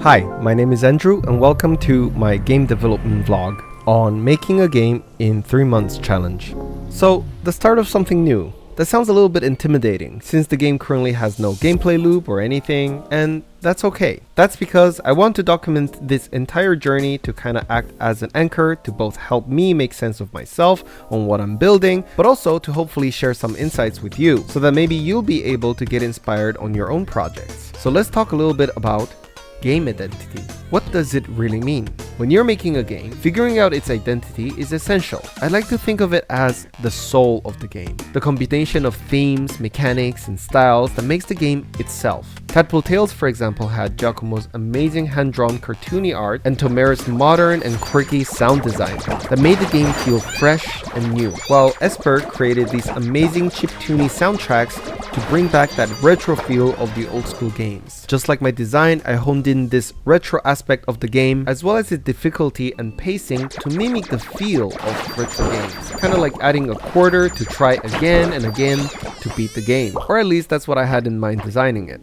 Hi, my name is Andrew and welcome to my game development vlog on making a game in 3 months challenge. So, the start of something new. That sounds a little bit intimidating since the game currently has no gameplay loop or anything, and that's okay. That's because I want to document this entire journey to kind of act as an anchor to both help me make sense of myself on what I'm building, but also to hopefully share some insights with you so that maybe you'll be able to get inspired on your own projects. So let's talk a little bit about game identity. What does it really mean? When you're making a game, figuring out its identity is essential. I like to think of it as the soul of the game, the combination of themes, mechanics, and styles that makes the game itself. Tadpole Tales, for example, had Giacomo's amazing hand-drawn cartoony art and Tomer's modern and quirky sound design that made the game feel fresh and new, while Esper created these amazing chiptune soundtracks to bring back that retro feel of the old school games. Just like my design, I honed in this retro aspect of the game as well as its difficulty and pacing to mimic the feel of retro games. Kind of like adding a quarter to try again and again to beat the game, or at least that's what I had in mind designing it.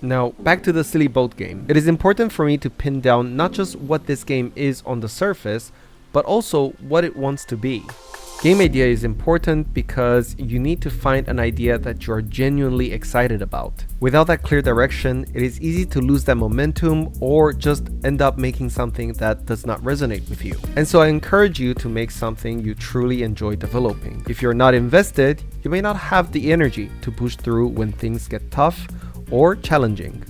Now, back to the silly boat game. It is important for me to pin down not just what this game is on the surface, but also what it wants to be. Game idea is important because you need to find an idea that you are genuinely excited about. Without that clear direction, it is easy to lose that momentum or just end up making something that does not resonate with you. And so I encourage you to make something you truly enjoy developing. If you're not invested, you may not have the energy to push through when things get tough or challenging.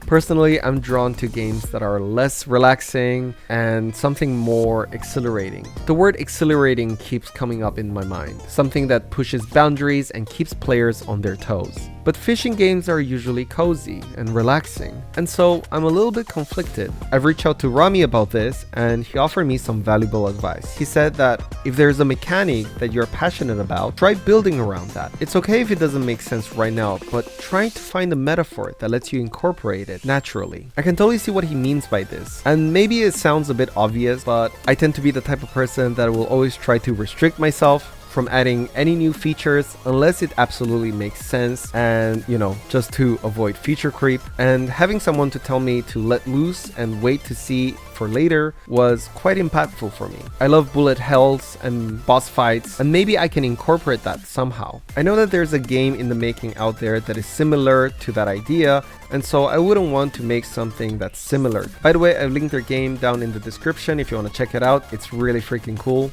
Personally, I'm drawn to games that are less relaxing and something more exhilarating. The word exhilarating keeps coming up in my mind, something that pushes boundaries and keeps players on their toes. But fishing games are usually cozy and relaxing, and so I'm a little bit conflicted. I've reached out to Rami about this and he offered me some valuable advice. He said that if there's a mechanic that you're passionate about, try building around that. It's okay if it doesn't make sense right now, but try to find a metaphor that lets you incorporate it naturally. I can totally see what he means by this, and maybe it sounds a bit obvious, but I tend to be the type of person that will always try to restrict myself from adding any new features unless it absolutely makes sense, and just to avoid feature creep. And having someone to tell me to let loose and wait to see for later was quite impactful for me. I love bullet hells and boss fights, and maybe I can incorporate that somehow. I know that there's a game in the making out there that is similar to that idea, and so I wouldn't want to make something that's similar. By the way, I've linked their game down in the description if you want to check it out. It's really freaking cool.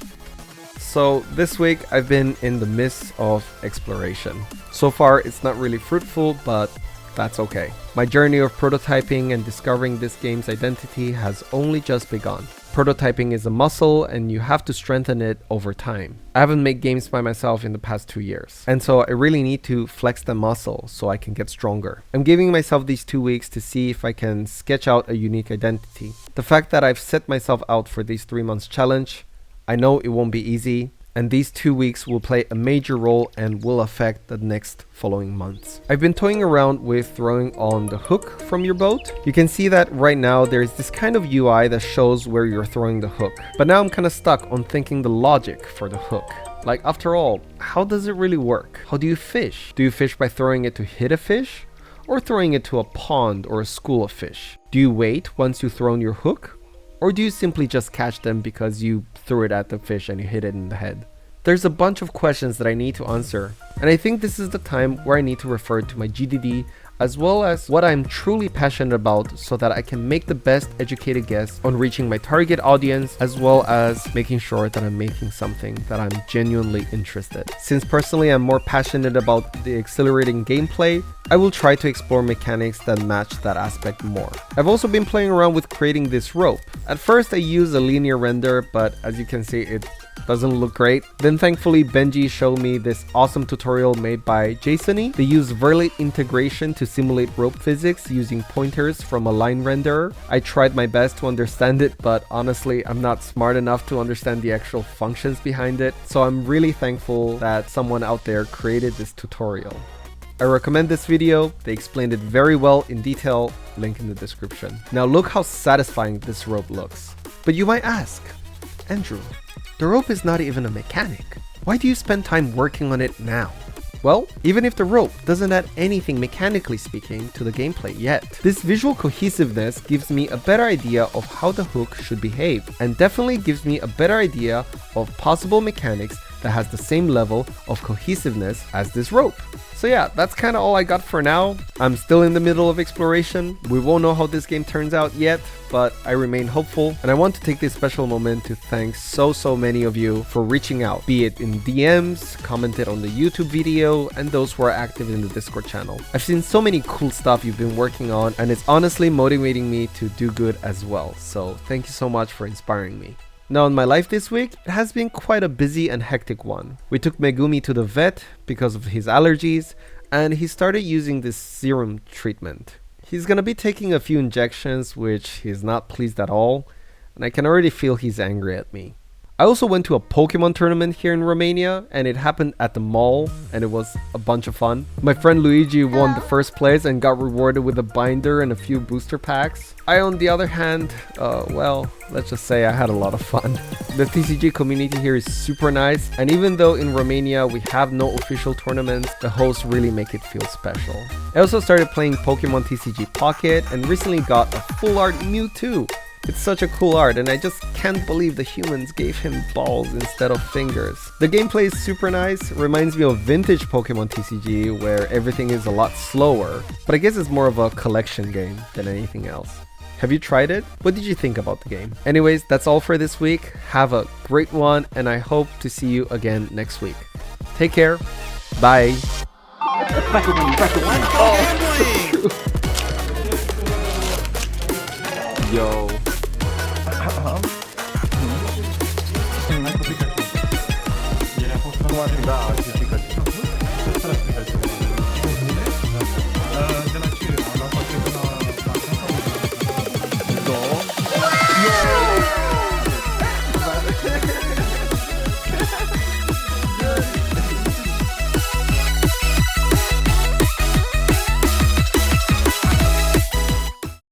So this week I've been in the midst of exploration. So far it's not really fruitful, but that's okay. My journey of prototyping and discovering this game's identity has only just begun. Prototyping is a muscle and you have to strengthen it over time. I haven't made games by myself in the past 2 years, and so I really need to flex the muscle so I can get stronger. I'm giving myself these 2 weeks to see if I can sketch out a unique identity. The fact that I've set myself out for these 3 months challenge, I know it won't be easy, and these 2 weeks will play a major role and will affect the next following months. I've been toying around with throwing on the hook from your boat. You can see that right now there's this kind of UI that shows where you're throwing the hook. But now I'm kind of stuck on thinking the logic for the hook. Like, after all, how does it really work? How do you fish? Do you fish by throwing it to hit a fish? Or throwing it to a pond or a school of fish? Do you wait once you've thrown your hook? Or do you simply just catch them because you threw it at the fish and you hit it in the head? There's a bunch of questions that I need to answer, and I think this is the time where I need to refer to my GDD as well as what I'm truly passionate about so that I can make the best educated guess on reaching my target audience as well as making sure that I'm making something that I'm genuinely interested. Since personally I'm more passionate about the exhilarating gameplay, I will try to explore mechanics that match that aspect more. I've also been playing around with creating this rope. At first I used a linear render, but as you can see it doesn't look great. Then thankfully Benji showed me this awesome tutorial made by Jasony. They use Verlet integration to simulate rope physics using pointers from a line renderer. I tried my best to understand it, but honestly I'm not smart enough to understand the actual functions behind it, so I'm really thankful that someone out there created this tutorial. I recommend this video. They explained it very well in detail, link in the description. Now look how satisfying this rope looks. But you might ask, Andrew, the rope is not even a mechanic. Why do you spend time working on it now? Well, even if the rope doesn't add anything mechanically speaking to the gameplay yet, this visual cohesiveness gives me a better idea of how the hook should behave, and definitely gives me a better idea of possible mechanics that has the same level of cohesiveness as this rope. So yeah, that's kind of all I got for now. I'm still in the middle of exploration. We won't know how this game turns out yet, but I remain hopeful, and I want to take this special moment to thank so many of you for reaching out, be it in DMs, commented on the YouTube video, and those who are active in the Discord channel. I've seen so many cool stuff you've been working on, and it's honestly motivating me to do good as well. So thank you so much for inspiring me. Now in my life this week, it has been quite a busy and hectic one. We took Megumi to the vet because of his allergies, and he started using this serum treatment. He's gonna be taking a few injections, which he's not pleased at all, and I can already feel he's angry at me. I also went to a Pokemon tournament here in Romania, and it happened at the mall, and it was a bunch of fun. My friend Luigi won the first place and got rewarded with a binder and a few booster packs. I, on the other hand, well, let's just say I had a lot of fun. The TCG community here is super nice, and even though in Romania we have no official tournaments, the hosts really make it feel special. I also started playing Pokemon TCG Pocket and recently got a full art Mewtwo. It's such a cool art, and I just can't believe the humans gave him balls instead of fingers. The gameplay is super nice, reminds me of vintage Pokemon TCG where everything is a lot slower, but I guess it's more of a collection game than anything else. Have you tried it? What did you think about the game? Anyways, that's all for this week. Have a great one, and I hope to see you again next week. Take care. Bye. Yo. Да,